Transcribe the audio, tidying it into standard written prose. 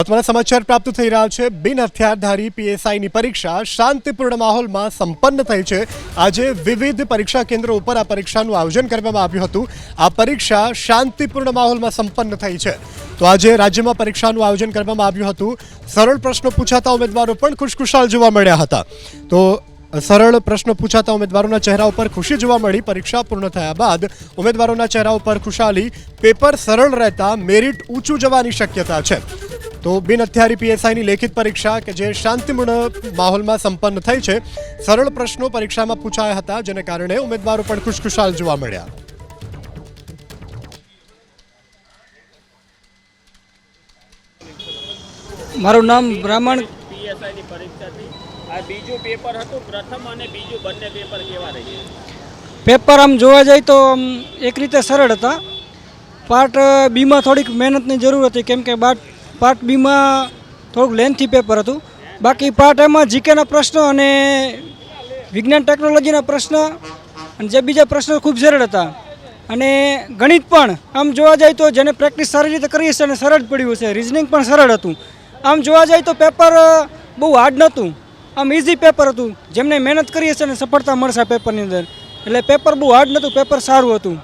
મહત્વના સમાચાર પ્રાપ્ત થઈ રહ્યા છે। બિન હથિયારધારી પીએસઆઈની પરીક્ષા શાંતિપૂર્ણ માહોલમાં સંપન્ન થઈ છે। આજે વિવિધ પરીક્ષા કેન્દ્રો ઉપર આ પરીક્ષાનું આયોજન કરવામાં આવ્યું હતું। આ પરીક્ષા શાંતિપૂર્ણ માહોલમાં સંપન્ન થઈ છે। તો આજે રાજ્યમાં પરીક્ષાનું આયોજન કરવામાં આવ્યું હતું। સરળ પ્રશ્નો પૂછાતા ઉમેદવારો પણ ખુશખુશાલ જોવા મળ્યા હતા। તો સરળ પ્રશ્નો પૂછાતા ઉમેદવારોના ચહેરા ઉપર ખુશી જોવા મળી। પરીક્ષા પૂર્ણ થયા બાદ ઉમેદવારોના ચહેરા ઉપર ખુશાલી। પેપર સરળ રહેતા મેરિટ ઊંચું જવાની શક્યતા છે। તો બિન હથિયારી પીએસઆઈની લેખિત પરીક્ષા કે જે શાંતિપૂર્ણ માહોલમાં સંપન્ન થઈ છે। સરળ પ્રશ્નો પરીક્ષામાં પૂછાયા હતા, જેને કારણે ઉમેદવારો પણ ખુશખુશાલ જોવા મળ્યા। મારું નામ બ્રાહ્મણ। પીએસઆઈની પરીક્ષાથી આ બીજું પેપર હતું, પ્રથમ અને બીજું બંને પેપર કેવા રહ્યા? પેપર આમ જોવા જાય તો એક રીતે સરળ હતા। પાર્ટ બીમાં થોડીક મહેનતની જરૂર હતી, કેમ કે પાર્ટ બીમાં થોડુંક લેન્થી પેપર હતું। બાકી પાર્ટ એમાં જીકેના પ્રશ્નો અને વિજ્ઞાન ટેકનોલોજીના પ્રશ્ન અને જે બીજા પ્રશ્નો ખૂબ સરળ હતા। અને ગણિત પણ આમ જોવા જાય તો જેને પ્રેક્ટિસ સારી રીતે કરી હશે અને સરળ પડ્યું હશે। રિઝનિંગ પણ સરળ હતું। આમ જોવા જાય તો પેપર બહુ હાર્ડ નહોતું, આમ ઇઝી પેપર હતું। જેમને મહેનત કરી હશે ને સફળતા મળશે પેપરની અંદર। એટલે પેપર બહુ હાર્ડ નહોતું, પેપર સારું હતું।